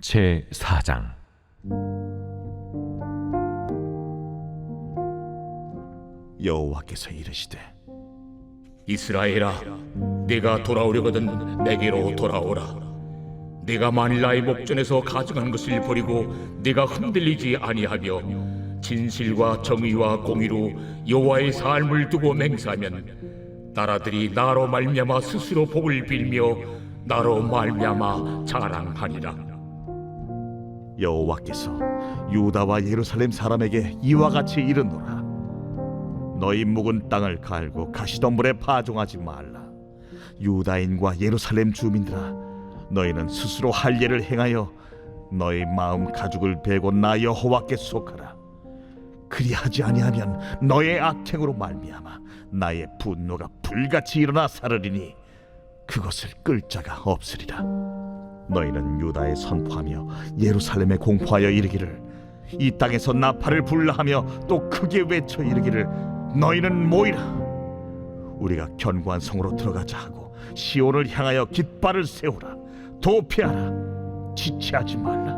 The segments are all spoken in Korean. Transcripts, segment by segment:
제4장. 여호와께서 이르시되 이스라엘아, 네가 돌아오려거든 내게로 돌아오라. 네가 만일 나의 목전에서 가증한 것을 버리고 네가 흔들리지 아니하며 진실과 정의와 공의로 여호와의 삶을 두고 맹세하면 나라들이 나로 말미암아 스스로 복을 빌며 나로 말미암아 자랑하리라. 여호와께서 유다와 예루살렘 사람에게 이와 같이 이르노라. 너희 묵은 땅을 갈고 가시덤불에 파종하지 말라. 유다인과 예루살렘 주민들아, 너희는 스스로 할 일을 행하여 너희 마음 가죽을 베고 나 여호와께 속하라. 그리하지 아니하면 너의 악행으로 말미암아 나의 분노가 불같이 일어나 사르리니 그것을 끌 자가 없으리라. 너희는 유다에 선포하며 예루살렘에 공포하여 이르기를 이 땅에서 나팔을 불라하며 또 크게 외쳐 이르기를 너희는 모이라. 우리가 견고한 성으로 들어가자 하고 시온을 향하여 깃발을 세우라. 도피하라. 지체하지 말라.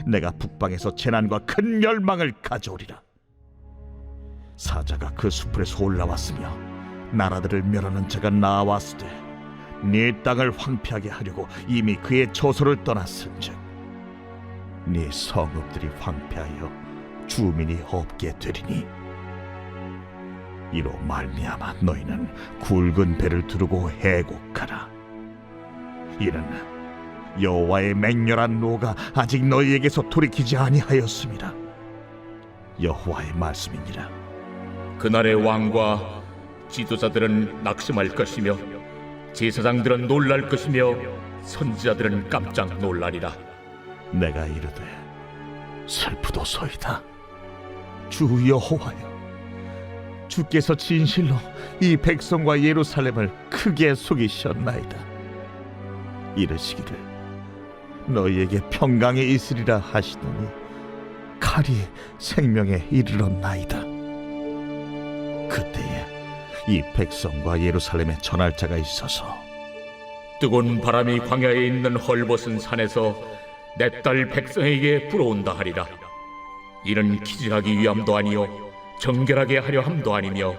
내가 북방에서 재난과 큰 멸망을 가져오리라. 사자가 그 수풀에서 올라왔으며 나라들을 멸하는 자가 나왔으되 네 땅을 황폐하게 하려고 이미 그의 처소를 떠났은즉 네 성읍들이 황폐하여 주민이 없게 되리니 이로 말미암아 너희는 굵은 배를 두르고 해곡하라. 이는 여호와의 맹렬한 노가 아직 너희에게서 돌이키지 아니하였습니다. 여호와의 말씀이니라. 그날의 왕과 지도자들은 낙심할 것이며 제사장들은 놀랄 것이며 선지자들은 깜짝 놀라리라. 내가 이르되 슬프도소이다. 주 여호와여, 주께서 진실로 이 백성과 예루살렘을 크게 속이셨나이다. 이르시기를 너희에게 평강이 있으리라 하시더니 칼이 생명에 이르렀나이다. 그때에 이 백성과 예루살렘에 전할 자가 있어서 뜨거운 바람이 광야에 있는 헐벗은 산에서 내 딸 백성에게 불어온다 하리라. 이는 기질하기 위함도 아니요 정결하게 하려 함도 아니며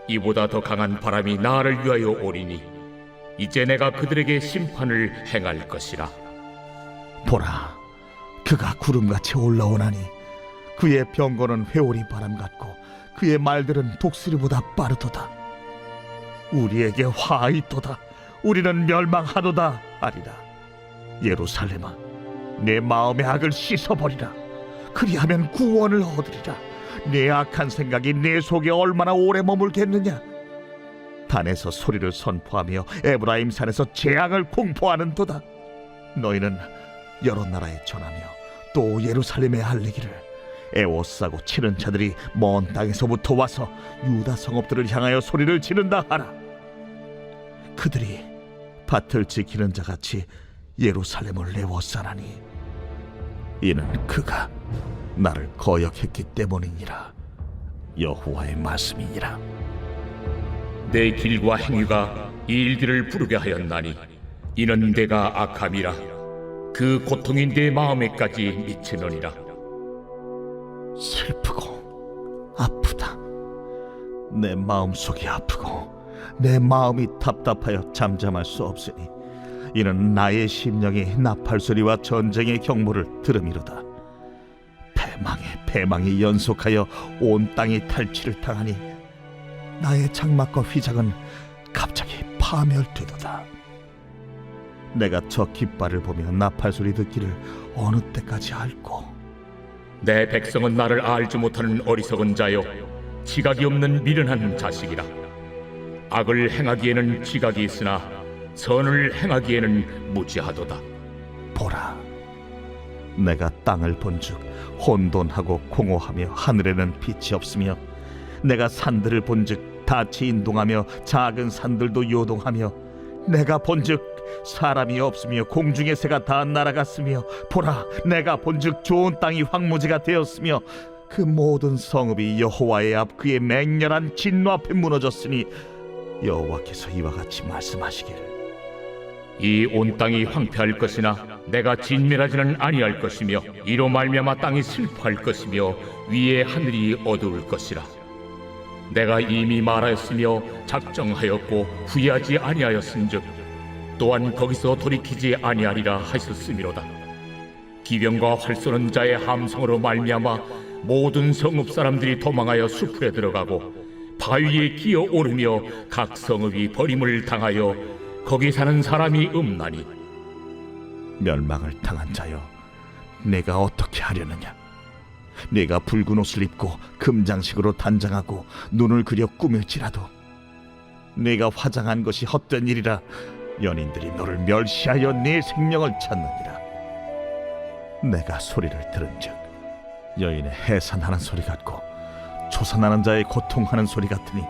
이보다 더 강한 바람이 나를 위하여 오리니 이제 내가 그들에게 심판을 행할 것이라. 보라, 그가 구름같이 올라오나니 그의 병거는 회오리 바람 같고 그의 말들은 독수리보다 빠르도다. 우리에게 화 있도다. 우리는 멸망하도다 하리라. 예루살렘아, 내 마음의 악을 씻어버리라. 그리하면 구원을 얻으리라. 내 악한 생각이 내 속에 얼마나 오래 머물겠느냐. 단에서 소리를 선포하며 에브라임 산에서 재앙을 공포하는도다. 너희는 여러 나라에 전하며 또 예루살렘에 알리기를 애워싸고 치는 자들이 먼 땅에서부터 와서 유다 성읍들을 향하여 소리를 지른다 하라. 그들이 밭을 지키는 자같이 예루살렘을 애워싸나니 이는 그가 나를 거역했기 때문이니라. 여호와의 말씀이니라. 내 길과 행위가 이 일들을 부르게 하였나니 이는 내가 악함이라. 그 고통이 내 마음에까지 미치느니라. 슬프고 아프다. 내 마음속이 아프고 내 마음이 답답하여 잠잠할 수 없으니 이는 나의 심령이 나팔소리와 전쟁의 경보를 들음이로다. 패망이 연속하여 온 땅이 탈취를 당하니 나의 장막과 휘장은 갑자기 파멸되도다. 내가 저 깃발을 보며 나팔소리 듣기를 어느 때까지 할꼬. 내 백성은 나를 알지 못하는 어리석은 자요 지각이 없는 미련한 자식이라. 악을 행하기에는 지각이 있으나 선을 행하기에는 무지하도다. 보라, 내가 땅을 본즉 혼돈하고 공허하며 하늘에는 빛이 없으며 내가 산들을 본즉 닻이 인동하며 작은 산들도 요동하며 내가 본즉 사람이 없으며 공중의 새가 다 날아갔으며 보라, 내가 본즉 좋은 땅이 황무지가 되었으며 그 모든 성읍이 여호와의 앞 그의 맹렬한 진노 앞에 무너졌으니 여호와께서 이와 같이 말씀하시기를 이 온 땅이 황폐할 것이나 내가 진멸하지는 아니할 것이며 이로 말미암아 땅이 슬퍼할 것이며 위에 하늘이 어두울 것이라. 내가 이미 말하였으며 작정하였고 후회하지 아니하였은즉 또한 거기서 돌이키지 아니하리라 하셨음이로다. 기병과 활 쏘는 자의 함성으로 말미암아 모든 성읍 사람들이 도망하여 수풀에 들어가고 바위에 기어 오르며 각 성읍이 버림을 당하여 거기 사는 사람이 없나니. 멸망을 당한 자여, 내가 어떻게 하려느냐? 내가 붉은 옷을 입고 금장식으로 단장하고 눈을 그려 꾸밀지라도 내가 화장한 것이 헛된 일이라 연인들이 너를 멸시하여 네 생명을 찾느니라. 내가 소리를 들은즉 여인의 해산하는 소리 같고 초산하는 자의 고통하는 소리 같으니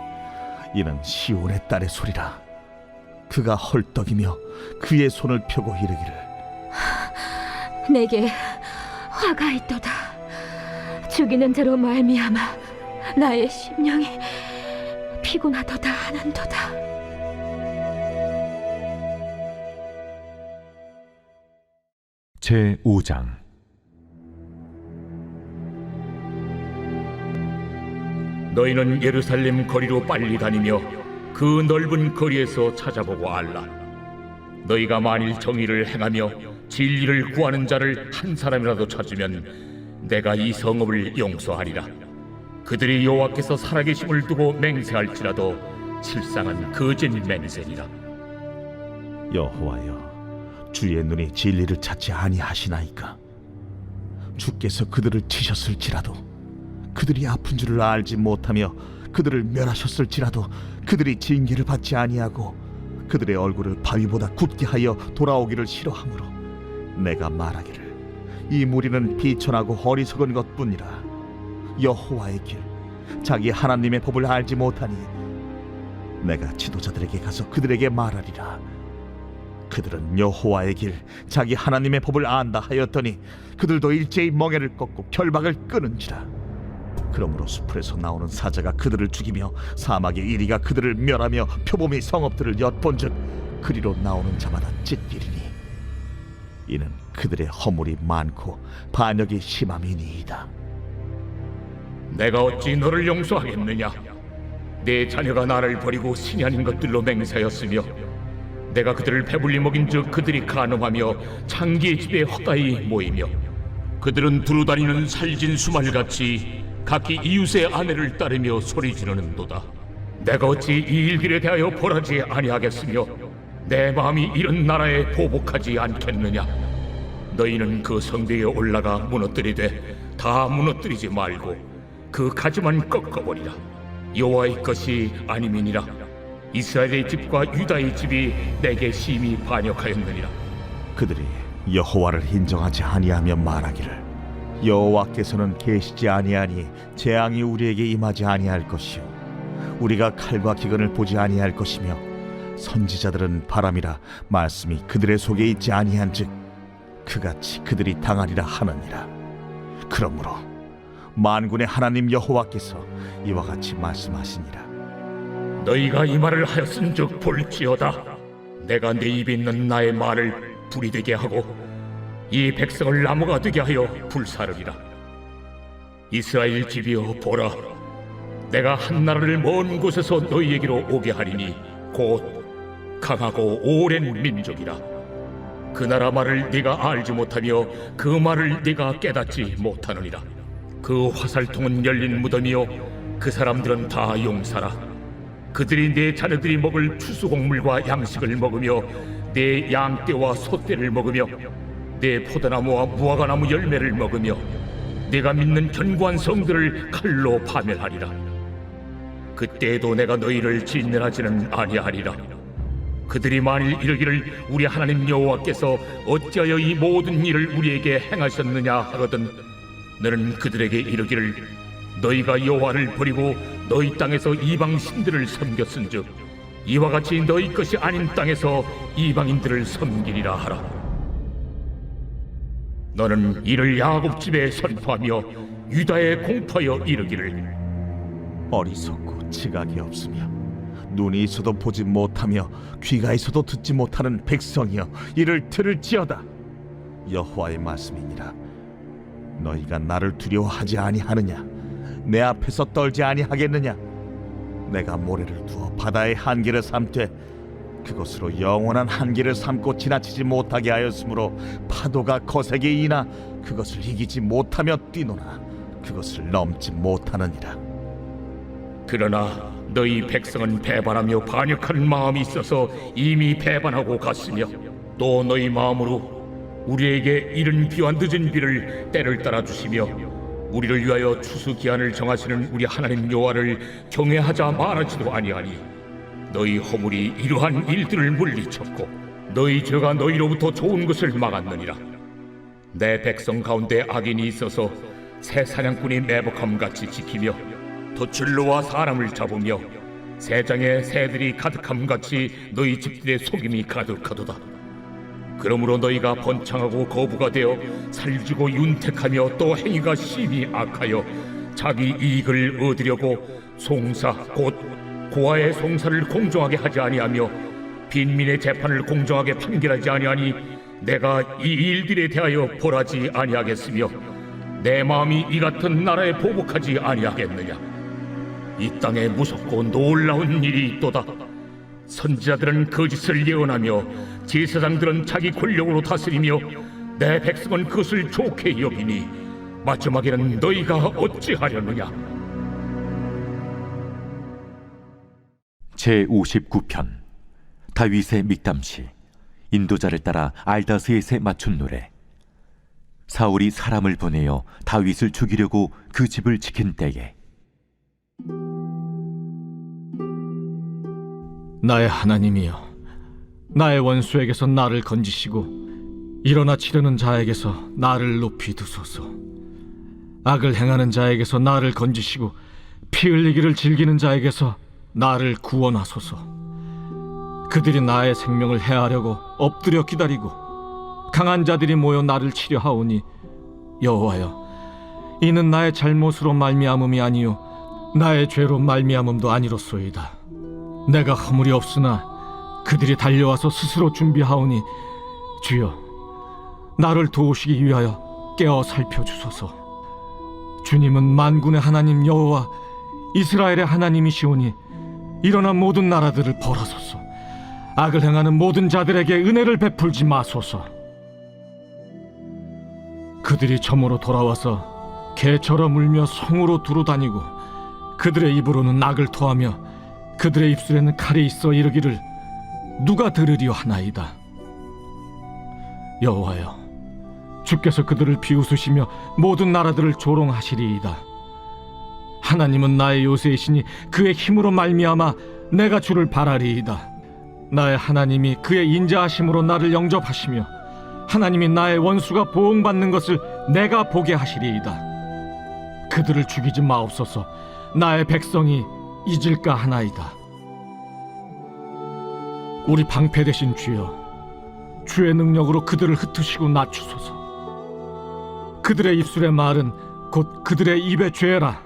이는 시온의 딸의 소리라. 그가 헐떡이며 그의 손을 펴고 이르기를 내게 화가 있도다. 죽이는 자로 말미암아 나의 심령이 피곤하도다 하는도다. 제5장. 너희는 예루살렘 거리로 빨리 다니며 그 넓은 거리에서 찾아보고 알라. 너희가 만일 정의를 행하며 진리를 구하는 자를 한 사람이라도 찾으면 내가 이 성읍을 용서하리라. 그들이 여호와께서 살아계심을 두고 맹세할지라도 실상은 거짓 맹세니라. 여호와여, 주의 눈이 진리를 찾지 아니하시나이까? 주께서 그들을 치셨을지라도 그들이 아픈 줄을 알지 못하며 그들을 멸하셨을지라도 그들이 징계를 받지 아니하고 그들의 얼굴을 바위보다 굳게 하여 돌아오기를 싫어하므로 내가 말하기를 이 무리는 비천하고 어리석은 것뿐이라. 여호와의 길, 자기 하나님의 법을 알지 못하니 내가 지도자들에게 가서 그들에게 말하리라. 그들은 여호와의 길, 자기 하나님의 법을 안다 하였더니 그들도 일제히 멍에를 꺾고 결박을 끊은지라. 그러므로 수풀에서 나오는 사자가 그들을 죽이며 사막의 이리가 그들을 멸하며 표범이 성읍들을 엿본즉 그리로 나오는 자마다 찢기리니 이는 그들의 허물이 많고 반역이 심함이니이다. 내가 어찌 너를 용서하겠느냐? 내 자녀가 나를 버리고 신이 아닌 것들로 맹세하였으며 내가 그들을 배불리 먹인즉 그들이 간음하며 창기의 집에 헛가이 모이며 그들은 두루다니는 살진 수말같이 각기 이웃의 아내를 따르며 소리 지르는도다. 내가 어찌 이 일들에 대하여 벌하지 아니하겠으며 내 마음이 이런 나라에 보복하지 않겠느냐? 너희는 그 성벽에 올라가 무너뜨리되 다 무너뜨리지 말고 그 가지만 꺾어버리라. 여호와의 것이 아님이니라. 이스라엘의 집과 유다의 집이 내게 심히 반역하였느니라. 그들이 여호와를 인정하지 아니하며 말하기를 여호와께서는 계시지 아니하니 재앙이 우리에게 임하지 아니할 것이요 우리가 칼과 기근을 보지 아니할 것이며 선지자들은 바람이라 말씀이 그들의 속에 있지 아니한즉 그같이 그들이 당하리라 하느니라. 그러므로 만군의 하나님 여호와께서 이와 같이 말씀하시니라. 너희가 이 말을 하였은즉 볼지어다. 내가 내 입에 있는 나의 말을 불이 되게 하고 이 백성을 나무가 되게 하여 불사르리라. 이스라엘 집이여 보라, 내가 한 나라를 먼 곳에서 너희에게로 오게 하리니 곧 강하고 오랜 민족이라. 그 나라 말을 네가 알지 못하며 그 말을 네가 깨닫지 못하느니라. 그 화살통은 열린 무덤이요 그 사람들은 다 용사라. 그들이 내 자녀들이 먹을 추수곡물과 양식을 먹으며 내 양떼와 소떼를 먹으며 내 포도나무와 무화과나무 열매를 먹으며 내가 믿는 견고한 성들을 칼로 파멸하리라. 그때에도 내가 너희를 진멸하지는 아니하리라. 그들이 만일 이르기를 우리 하나님 여호와께서 어찌하여 이 모든 일을 우리에게 행하셨느냐 하거든 너는 그들에게 이르기를 너희가 여호와를 버리고 너희 땅에서 이방 신들을 섬겼은즉 이와 같이 너희 것이 아닌 땅에서 이방인들을 섬기리라 하라. 너는 이를 야곱 집에 선포하며 유다에 공포하여 이르기를 어리석고 지각이 없으며 눈이 있어도 보지 못하며 귀가 있어도 듣지 못하는 백성이여 이를 들을지어다. 여호와의 말씀이니라. 너희가 나를 두려워하지 아니하느냐? 내 앞에서 떨지 아니하겠느냐? 내가 모래를 두어 바다의 한계를 삼되 그것으로 영원한 한계를 삼고 지나치지 못하게 하였으므로 파도가 거세게 이나 그것을 이기지 못하며 뛰노나 그것을 넘지 못하느니라. 그러나 너희 백성은 배반하며 반역하는 마음이 있어서 이미 배반하고 갔으며 또 너희 마음으로 우리에게 이른 비와 늦은 비를 때를 따라 주시며 우리를 위하여 추수 기한을 정하시는 우리 하나님 여호와를 경외하자 말하지도 아니하니 너희 허물이 이러한 일들을 물리쳤고 너희 죄가 너희로부터 좋은 것을 막았느니라. 내 백성 가운데 악인이 있어서 새 사냥꾼이 매복함같이 지키며 돛줄로와 사람을 잡으며 새장에 새들이 가득함같이 너희 집들의 속임이 가득하도다. 그러므로 너희가 번창하고 거부가 되어 살지고 윤택하며 또 행위가 심히 악하여 자기 이익을 얻으려고 송사 곧 고아의 송사를 공정하게 하지 아니하며 빈민의 재판을 공정하게 판결하지 아니하니 내가 이 일들에 대하여 벌하지 아니하겠으며 내 마음이 이 같은 나라에 보복하지 아니하겠느냐. 이 땅에 무섭고 놀라운 일이 있도다. 선지자들은 거짓을 예언하며 제사장들은 자기 권력으로 다스리며 내 백성은 그것을 좋게 여기니 마지막에는 너희가 어찌하려느냐. 제59편 다윗의 믹담시. 인도자를 따라 알다스에세 맞춘 노래. 사울이 사람을 보내어 다윗을 죽이려고 그 집을 지킨 때에 나의 하나님이여, 나의 원수에게서 나를 건지시고 일어나 치려는 자에게서 나를 높이 두소서. 악을 행하는 자에게서 나를 건지시고 피 흘리기를 즐기는 자에게서 나를 구원하소서. 그들이 나의 생명을 해하려고 엎드려 기다리고 강한 자들이 모여 나를 치려 하오니 여호와여, 이는 나의 잘못으로 말미암음이 아니요 나의 죄로 말미암음도 아니로소이다. 내가 허물이 없으나 그들이 달려와서 스스로 준비하오니 주여, 나를 도우시기 위하여 깨어 살펴주소서. 주님은 만군의 하나님 여호와 이스라엘의 하나님이시오니 일어나 모든 나라들을 벌하소서. 악을 행하는 모든 자들에게 은혜를 베풀지 마소서. 그들이 점으로 돌아와서 개처럼 울며 성으로 두루다니고 그들의 입으로는 악을 토하며 그들의 입술에는 칼이 있어 이르기를 누가 들으리요 하나이다. 여호와여, 주께서 그들을 비웃으시며 모든 나라들을 조롱하시리이다. 하나님은 나의 요새이시니 그의 힘으로 말미암아 내가 주를 바라리이다. 나의 하나님이 그의 인자하심으로 나를 영접하시며 하나님이 나의 원수가 보응받는 것을 내가 보게 하시리이다. 그들을 죽이지 마옵소서. 나의 백성이 잊을까 하나이다. 우리 방패 되신 주여, 주의 능력으로 그들을 흩으시고 낮추소서. 그들의 입술의 말은 곧 그들의 입의 죄라.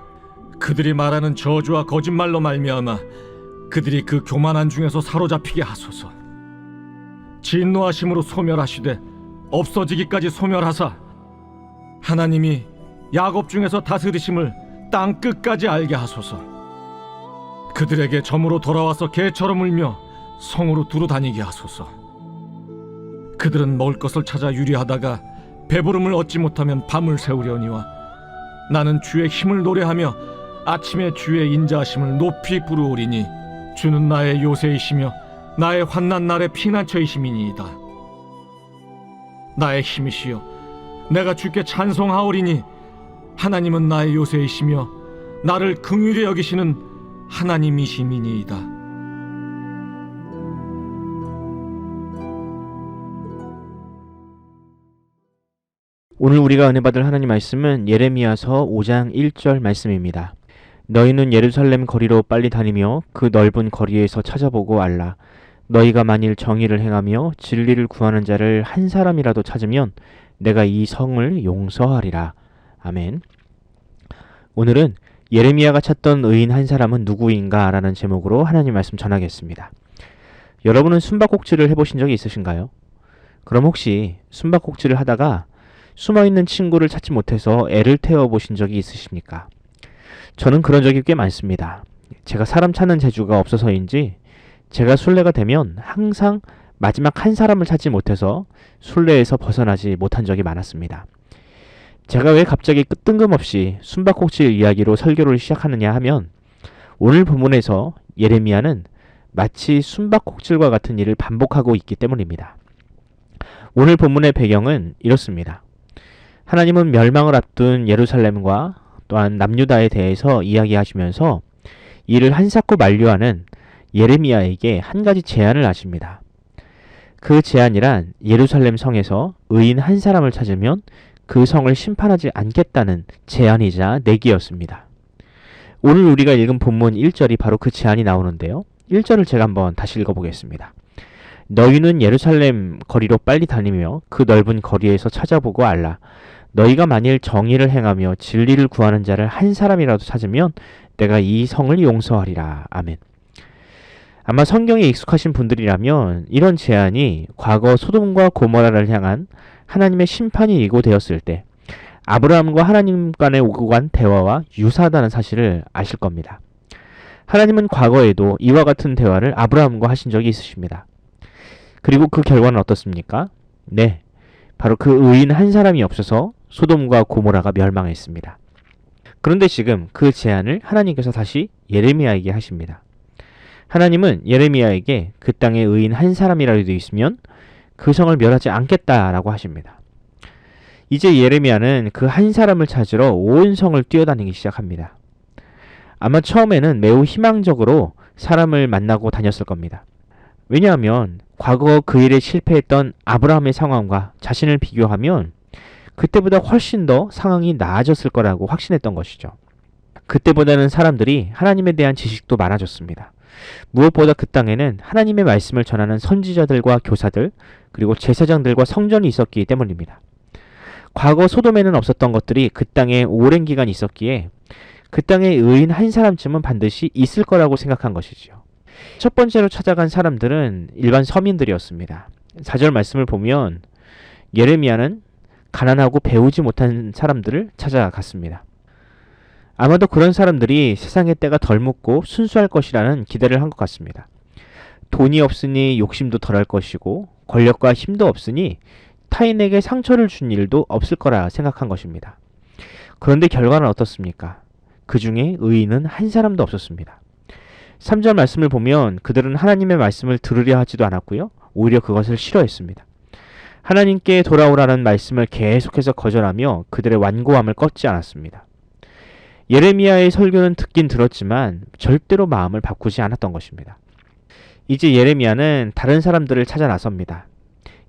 그들이 말하는 저주와 거짓말로 말미암아 그들이 그 교만한 중에서 사로잡히게 하소서. 진노하심으로 소멸하시되 없어지기까지 소멸하사 하나님이 야곱 중에서 다스리심을 땅 끝까지 알게 하소서. 그들에게 점으로 돌아와서 개처럼 울며 성으로 두루다니게 하소서. 그들은 먹을 것을 찾아 유리하다가 배부름을 얻지 못하면 밤을 새우려니와 나는 주의 힘을 노래하며 아침에 주의 인자하심을 높이 부르오리니 주는 나의 요새이시며 나의 환난 날의 피난처이심이니이다. 나의 힘이시여, 내가 주께 찬송하오리니 하나님은 나의 요새이시며 나를 긍휼히 여기시는 하나님이심이니이다. 오늘 우리가 은혜 받을 하나님 말씀은 예레미야서 5장 1절 말씀입니다. 너희는 예루살렘 거리로 빨리 다니며 그 넓은 거리에서 찾아보고 알라. 너희가 만일 정의를 행하며 진리를 구하는 자를 한 사람이라도 찾으면 내가 이 성을 용서하리라. 아멘. 오늘은 예레미야가 찾던 의인 한 사람은 누구인가 라는 제목으로 하나님 말씀 전하겠습니다. 여러분은 숨바꼭질을 해보신 적이 있으신가요? 그럼 혹시 숨바꼭질을 하다가 숨어있는 친구를 찾지 못해서 애를 태워보신 적이 있으십니까? 저는 그런 적이 꽤 많습니다. 제가 사람 찾는 재주가 없어서인지 제가 술래가 되면 항상 마지막 한 사람을 찾지 못해서 술래에서 벗어나지 못한 적이 많았습니다. 제가 왜 갑자기 뜬금없이 숨바꼭질 이야기로 설교를 시작하느냐 하면 오늘 본문에서 예레미야는 마치 숨바꼭질과 같은 일을 반복하고 있기 때문입니다. 오늘 본문의 배경은 이렇습니다. 하나님은 멸망을 앞둔 예루살렘과 또한 남유다에 대해서 이야기하시면서 이를 한사코 만류하는 예레미야에게 한 가지 제안을 하십니다. 그 제안이란 예루살렘 성에서 의인 한 사람을 찾으면 그 성을 심판하지 않겠다는 제안이자 내기였습니다. 오늘 우리가 읽은 본문 1절이 바로 그 제안이 나오는데요. 1절을 제가 한번 다시 읽어보겠습니다. 너희는 예루살렘 거리로 빨리 다니며 그 넓은 거리에서 찾아보고 알라. 너희가 만일 정의를 행하며 진리를 구하는 자를 한 사람이라도 찾으면 내가 이 성을 용서하리라. 아멘. 아마 성경에 익숙하신 분들이라면 이런 제안이 과거 소돔과 고모라를 향한 하나님의 심판이 예고되었을 때 아브라함과 하나님 간에 오고 간 대화와 유사하다는 사실을 아실 겁니다. 하나님은 과거에도 이와 같은 대화를 아브라함과 하신 적이 있으십니다. 그리고 그 결과는 어떻습니까? 네, 바로 그 의인 한 사람이 없어서 소돔과 고모라가 멸망했습니다. 그런데 지금 그 제안을 하나님께서 다시 예레미야에게 하십니다. 하나님은 예레미야에게 그 땅에 의인 한 사람이라도 있으면 그 성을 멸하지 않겠다라고 하십니다. 이제 예레미야는 그 한 사람을 찾으러 온 성을 뛰어다니기 시작합니다. 아마 처음에는 매우 희망적으로 사람을 만나고 다녔을 겁니다. 왜냐하면 과거 그 일에 실패했던 아브라함의 상황과 자신을 비교하면 그때보다 훨씬 더 상황이 나아졌을 거라고 확신했던 것이죠. 그때보다는 사람들이 하나님에 대한 지식도 많아졌습니다. 무엇보다 그 땅에는 하나님의 말씀을 전하는 선지자들과 교사들, 그리고 제사장들과 성전이 있었기 때문입니다. 과거 소돔에는 없었던 것들이 그 땅에 오랜 기간 있었기에 그 땅에 의인 한 사람쯤은 반드시 있을 거라고 생각한 것이지요. 첫 번째로 찾아간 사람들은 일반 서민들이었습니다. 4절 말씀을 보면 예레미야는 가난하고 배우지 못한 사람들을 찾아갔습니다. 아마도 그런 사람들이 세상의 때가 덜 묻고 순수할 것이라는 기대를 한 것 같습니다. 돈이 없으니 욕심도 덜할 것이고 권력과 힘도 없으니 타인에게 상처를 준 일도 없을 거라 생각한 것입니다. 그런데 결과는 어떻습니까? 그 중에 의인은 한 사람도 없었습니다. 3절 말씀을 보면 그들은 하나님의 말씀을 들으려 하지도 않았고요. 오히려 그것을 싫어했습니다. 하나님께 돌아오라는 말씀을 계속해서 거절하며 그들의 완고함을 꺾지 않았습니다. 예레미야의 설교는 듣긴 들었지만 절대로 마음을 바꾸지 않았던 것입니다. 이제 예레미야는 다른 사람들을 찾아 나섭니다.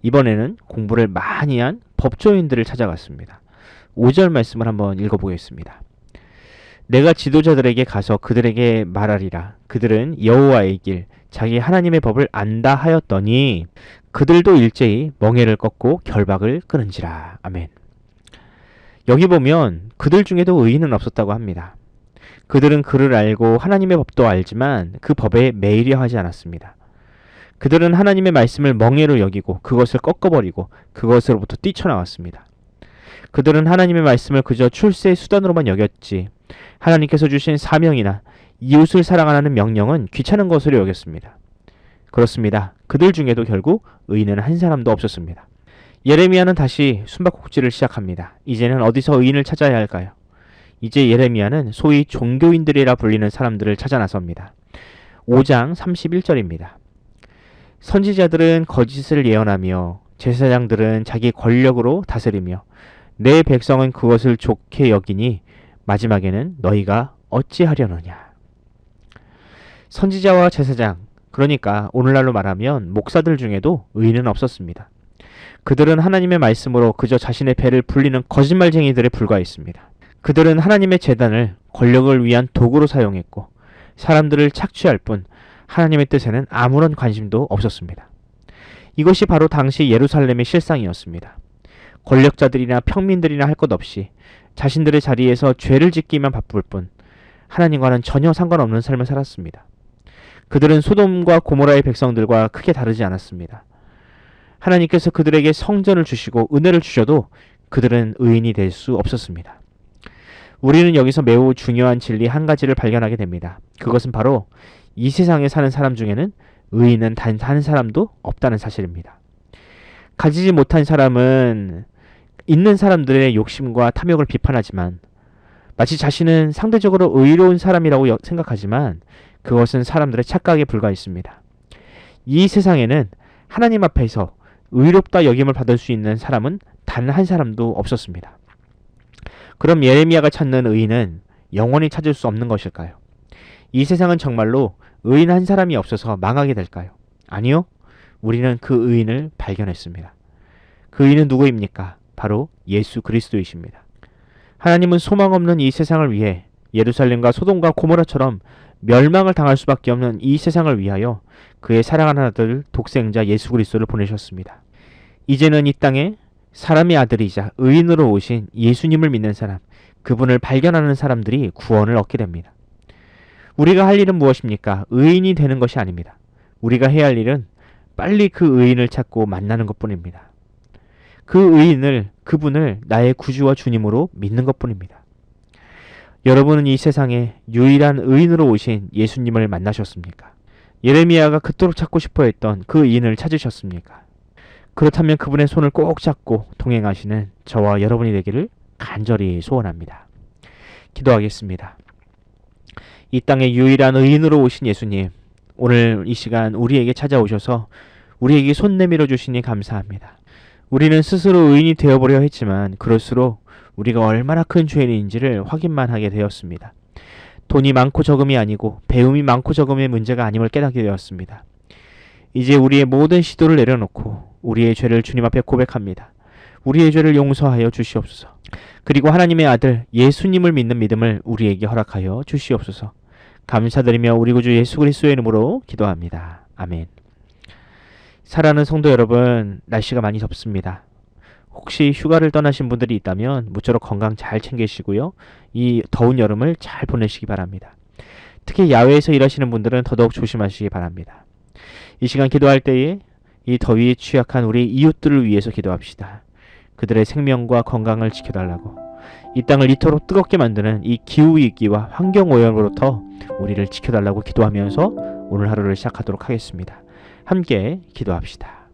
이번에는 공부를 많이 한 법조인들을 찾아갔습니다. 5절 말씀을 한번 읽어보겠습니다. 내가 지도자들에게 가서 그들에게 말하리라. 그들은 여호와의 길, 자기 하나님의 법을 안다 하였더니 그들도 일제히 멍에를 꺾고 결박을 끊은지라. 아멘. 여기 보면 그들 중에도 의인은 없었다고 합니다. 그들은 그를 알고 하나님의 법도 알지만 그 법에 매이려 하지 않았습니다. 그들은 하나님의 말씀을 멍에로 여기고 그것을 꺾어버리고 그것으로부터 뛰쳐나왔습니다. 그들은 하나님의 말씀을 그저 출세의 수단으로만 여겼지 하나님께서 주신 사명이나 이웃을 사랑하라는 명령은 귀찮은 것으로 여겼습니다. 그렇습니다. 그들 중에도 결국 의인은 한 사람도 없었습니다. 예레미야는 다시 숨바꼭질을 시작합니다. 이제는 어디서 의인을 찾아야 할까요? 이제 예레미야는 소위 종교인들이라 불리는 사람들을 찾아 나섭니다. 5장 31절입니다. 선지자들은 거짓을 예언하며 제사장들은 자기 권력으로 다스리며 내 백성은 그것을 좋게 여기니 마지막에는 너희가 어찌하려느냐. 선지자와 제사장, 그러니까 오늘날로 말하면 목사들 중에도 의인은 없었습니다. 그들은 하나님의 말씀으로 그저 자신의 배를 불리는 거짓말쟁이들에 불과했습니다. 그들은 하나님의 제단을 권력을 위한 도구로 사용했고 사람들을 착취할 뿐 하나님의 뜻에는 아무런 관심도 없었습니다. 이것이 바로 당시 예루살렘의 실상이었습니다. 권력자들이나 평민들이나 할 것 없이 자신들의 자리에서 죄를 짓기만 바쁠 뿐 하나님과는 전혀 상관없는 삶을 살았습니다. 그들은 소돔과 고모라의 백성들과 크게 다르지 않았습니다. 하나님께서 그들에게 성전을 주시고 은혜를 주셔도 그들은 의인이 될 수 없었습니다. 우리는 여기서 매우 중요한 진리 한 가지를 발견하게 됩니다. 그것은 바로 이 세상에 사는 사람 중에는 의인은 단 한 사람도 없다는 사실입니다. 가지지 못한 사람은 있는 사람들의 욕심과 탐욕을 비판하지만 마치 자신은 상대적으로 의로운 사람이라고 생각하지만 그것은 사람들의 착각에 불과했습니다. 이 세상에는 하나님 앞에서 의롭다 여김을 받을 수 있는 사람은 단 한 사람도 없었습니다. 그럼 예레미야가 찾는 의인은 영원히 찾을 수 없는 것일까요? 이 세상은 정말로 의인 한 사람이 없어서 망하게 될까요? 아니요. 우리는 그 의인을 발견했습니다. 그 의인은 누구입니까? 바로 예수 그리스도이십니다. 하나님은 소망 없는 이 세상을 위해 예루살렘과 소돔과 고모라처럼 멸망을 당할 수밖에 없는 이 세상을 위하여 그의 사랑하는 아들 독생자 예수 그리스도를 보내셨습니다. 이제는 이 땅에 사람의 아들이자 의인으로 오신 예수님을 믿는 사람, 그분을 발견하는 사람들이 구원을 얻게 됩니다. 우리가 할 일은 무엇입니까? 의인이 되는 것이 아닙니다. 우리가 해야 할 일은 빨리 그 의인을 찾고 만나는 것뿐입니다. 그 의인을, 그분을 나의 구주와 주님으로 믿는 것뿐입니다. 여러분은 이 세상에 유일한 의인으로 오신 예수님을 만나셨습니까? 예레미야가 그토록 찾고 싶어 했던 그 의인을 찾으셨습니까? 그렇다면 그분의 손을 꼭 잡고 동행하시는 저와 여러분이 되기를 간절히 소원합니다. 기도하겠습니다. 이 땅에 유일한 의인으로 오신 예수님, 오늘 이 시간 우리에게 찾아오셔서 우리에게 손 내밀어 주시니 감사합니다. 우리는 스스로 의인이 되어보려 했지만 그럴수록 우리가 얼마나 큰 죄인인지를 확인만 하게 되었습니다. 돈이 많고 적음이 아니고 배움이 많고 적음의 문제가 아님을 깨닫게 되었습니다. 이제 우리의 모든 시도를 내려놓고 우리의 죄를 주님 앞에 고백합니다. 우리의 죄를 용서하여 주시옵소서. 그리고 하나님의 아들 예수님을 믿는 믿음을 우리에게 허락하여 주시옵소서. 감사드리며 우리 구주 예수 그리스도의 이름으로 기도합니다. 아멘. 사랑하는 성도 여러분, 날씨가 많이 덥습니다. 혹시 휴가를 떠나신 분들이 있다면 무쪼록 건강 잘 챙기시고요. 이 더운 여름을 잘 보내시기 바랍니다. 특히 야외에서 일하시는 분들은 더더욱 조심하시기 바랍니다. 이 시간 기도할 때에 이 더위에 취약한 우리 이웃들을 위해서 기도합시다. 그들의 생명과 건강을 지켜달라고, 이 땅을 이토록 뜨겁게 만드는 이 기후위기와 환경오염으로부터 우리를 지켜달라고 기도하면서 오늘 하루를 시작하도록 하겠습니다. 함께 기도합시다.